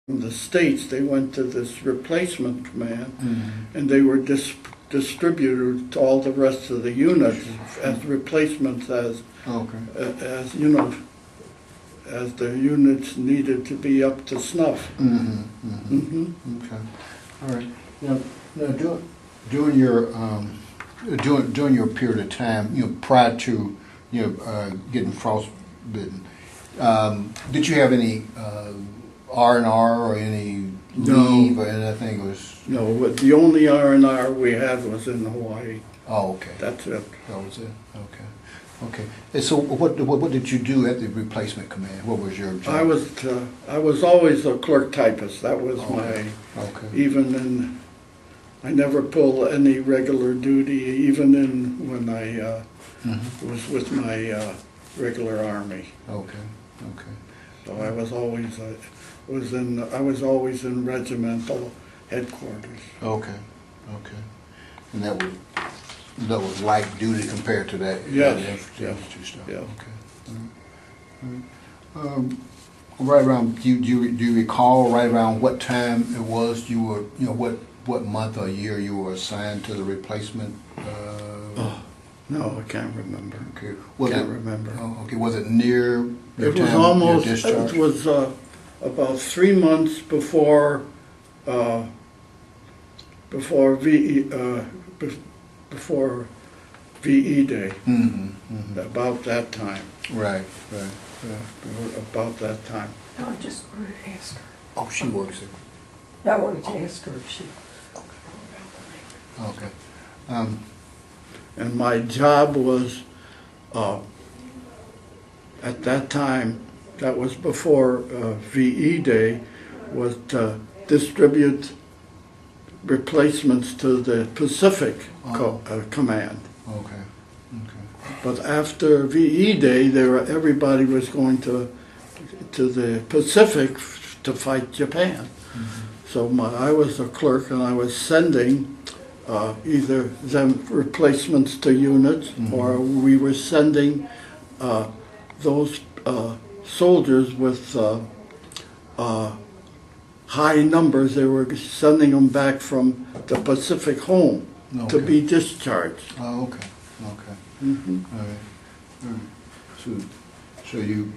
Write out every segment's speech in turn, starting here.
from the States, they went to this replacement command, Mm-hmm. and they were distributed to all the rest of the units as replacements Okay. as you know, as the units needed to be up to snuff. Mm-hmm. Mm-hmm. Hmm. Okay. All right. Now during your period of time, prior to getting frostbitten, did you have any R&R or any leave No. or anything? No, the only R&R we had was in Hawaii. Oh, okay. That's it. That was it. Okay. Okay. And so, what did you do at the replacement command? What was your job? I was always a clerk typist. That was Okay. my, Okay. even in, I never pulled any regular duty, even in when I Mm-hmm. was with my regular army. Okay. Okay. So I was always I was always in regimental headquarters. Okay. Okay. And that was light duty compared to that. Yes, Infantry yes, stuff. yes. Okay. All right. Right around. Do you recall right around what time it was you were what month or year you were assigned to the replacement? Oh, no, I can't remember. Okay. Can't remember. Oh, okay. Was it near your It was time, almost. your discharge? It was about 3 months before before VE Day. Mm-hmm. Mm-hmm. About that time. Right. Right. Right. About that time. No, I just wanted to ask her. Oh, she works there. I wanted to ask her if she. Okay. And my job was, at that time, that was before VE Day, was to distribute replacements to the Pacific Command. Okay. Okay. But after VE Day, everybody was going to the Pacific to fight Japan. Mm-hmm. So I was a clerk, and I was sending either them replacements to units, Mm-hmm. or we were sending those soldiers with high numbers. They were sending them back from the Pacific home to Okay. be discharged. Oh, okay. Okay. Hmm. All right. All right. So you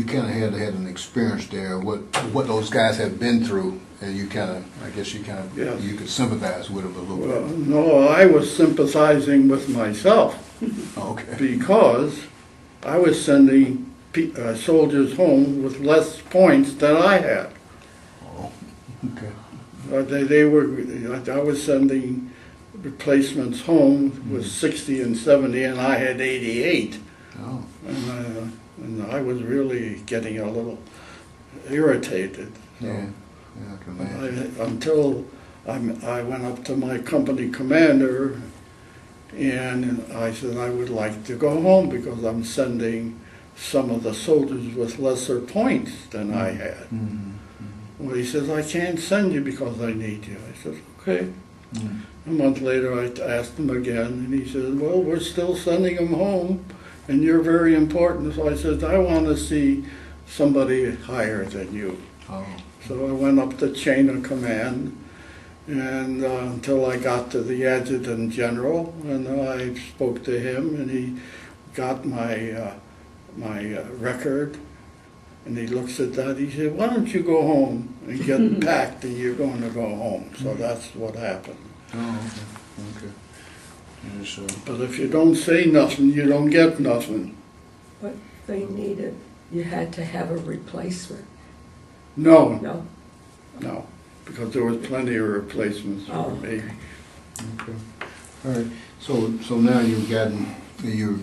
kind of had an experience there. What those guys have been through, and you kind of, I guess Yes. you could sympathize with them a little Well, bit. no, I was sympathizing with myself Okay. because I was sending soldiers home with less points than I had. Oh, okay. I was sending replacements home with 60 and 70, and I had 88. Oh. And I was really getting a little irritated. So Yeah. Yeah, I can imagine. until I went up to my company commander, and I said I would like to go home because I'm sending some of the soldiers with lesser points than I had. Mm-hmm. Well, he says, I can't send you because I need you. I said, okay. Mm-hmm. A month later, I asked him again, and he said, well, we're still sending them home, and you're very important. So I said, I want to see somebody higher than you. Oh. So I went up the chain of command, and until I got to the adjutant general, and I spoke to him, and he got my record, and he looks at that. He said, "Why don't you go home and get packed, and you're going to go home." So that's what happened. Oh, okay. Okay. Yes, But if you don't say nothing, you don't get nothing. But they needed, you had to have a replacement. No, No? no, because there was plenty of replacements for Oh, me. okay. Okay. All right. So now you've gotten you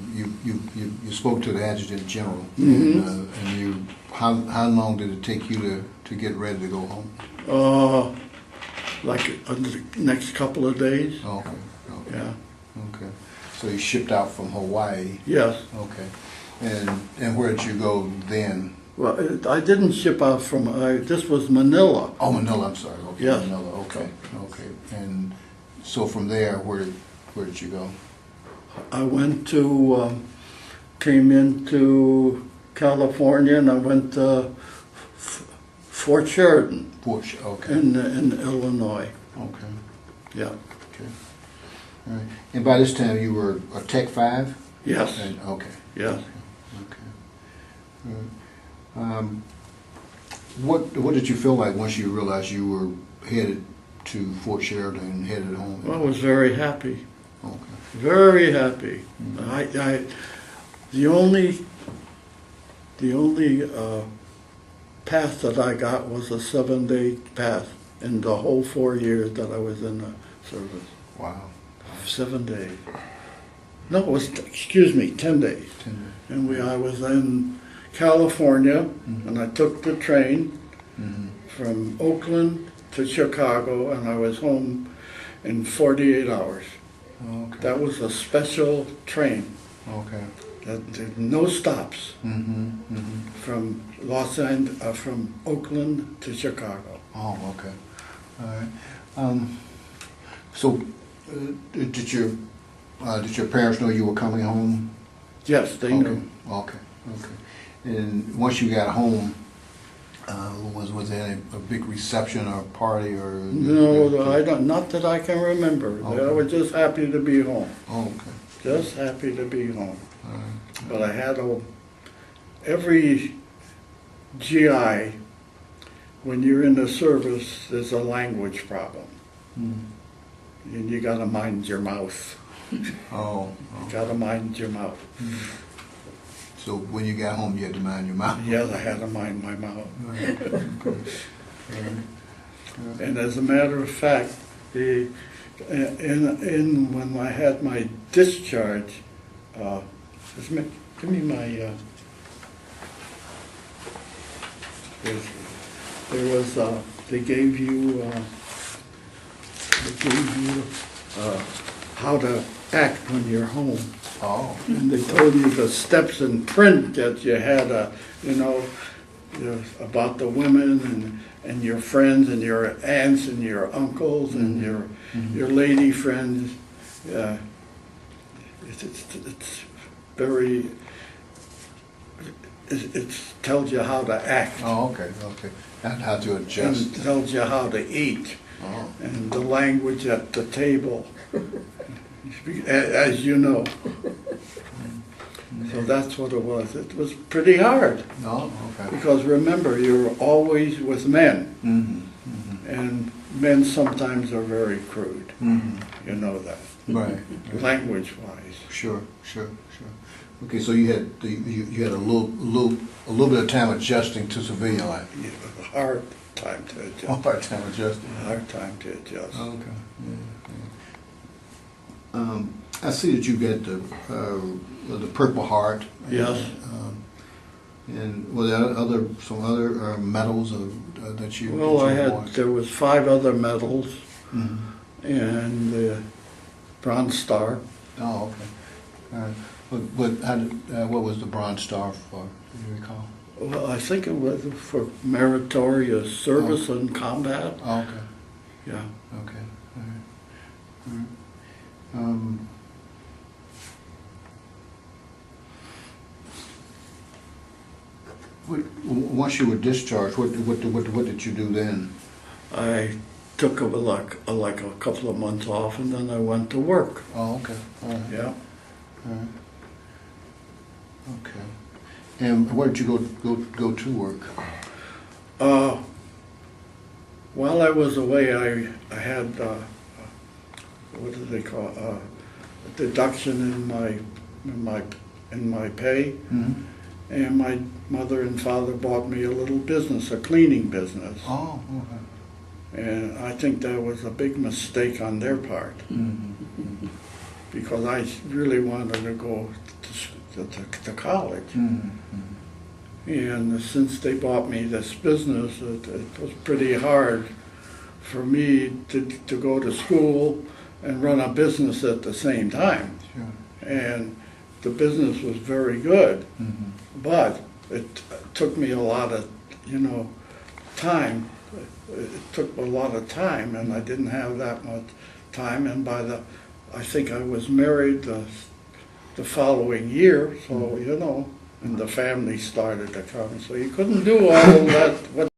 spoke to the adjutant general, Mhm. and how long did it take you to get ready to go home? Like the next couple of days. Okay. Okay. Yeah. Okay. So you shipped out from Hawaii. Yes. Okay. And where did you go then? Well, I didn't ship out from. This was Manila. Oh, Manila. I'm sorry. Okay. Yes. Manila. Okay. Okay. And so from there, where did you go? I went came into California, and I went to Fort Sheridan Okay. in Illinois. Okay. Yeah. Okay. All right. And by this time you were a Tech 5? Yes. Okay. Yes. Okay. All right. What did you feel like once you realized you were headed to Fort Sheridan and headed home? Well, I was very happy. Okay. Very happy. Mhm. The only path that I got was a 7-day path in the whole 4 years that I was in the service. Wow. 7 days. No, it was, excuse me, 10 days. 10 days. And I was in California, Mhm. and I took the train Mhm. from Oakland to Chicago, and I was home in 48 hours. Okay. That was a special train. Okay. No stops Mm-hmm. Mm-hmm. from from Oakland to Chicago. Oh, okay. All right. So, did your parents know you were coming home? Yes, they Okay. knew. Okay. Okay. And once you got home, was there a big reception or party or? No, I don't. Not that I can remember. Okay. I was just happy to be home. Oh, okay. Just happy to be home. All right. But I had every GI, when you're in the service, there's a language problem. Mm. And you gotta mind your mouth. Oh. You gotta mind your mouth. So when you got home, you had to mind your mouth. Yes, I had to mind my mouth. All right. Okay. All right. And as a matter of fact, when I had my discharge, give me my. There was they gave you how to act when you're home. Oh. And they told you the steps in print that you had, about the women and your friends and your aunts and your uncles and your lady friends. It's very. It tells you how to act. Oh, okay. Okay. And how to adjust. And tells you how to eat. Oh. And the language at the table, as you know. So that's what it was. It was pretty hard. Oh, okay. Because remember, you're always with men. Mm-hmm. Mm-hmm. And men sometimes are very crude. Mm-hmm. You know that. Right. Language-wise. Sure. Sure. Sure. Okay, so you had a little bit of time adjusting to civilian life. Yeah, a hard time to adjust. Hard time adjusting. Hard time to adjust. Okay. Yeah. I see that you got the Purple Heart. Yes. And were there some other medals that you? Well, that you won? there was 5 other medals Mhm. and the Bronze Star. Oh, okay. All right. What was the Bronze Star for? Do you recall? Well, I think it was for meritorious service in combat. Oh, okay. Yeah. Okay. All right. All right. Once you were discharged, what did you do then? I took like a couple of months off, and then I went to work. Oh, okay. All right. Yeah. All right. Okay. And where did you go to work? While I was away, I had what do they call a deduction in my pay, Mm-hmm. and my mother and father bought me a little business, a cleaning business, Oh, okay. and I think that was a big mistake on their part Mm-hmm. because I really wanted to go to college. Mm-hmm. And since they bought me this business, it was pretty hard for me to go to school and run a business at the same time. Sure. And the business was very good, Mm-hmm. but it took me a lot of, time. It took a lot of time, and I didn't have that much time. And I think I was married the following year, so and the family started to come. So you couldn't do all that. What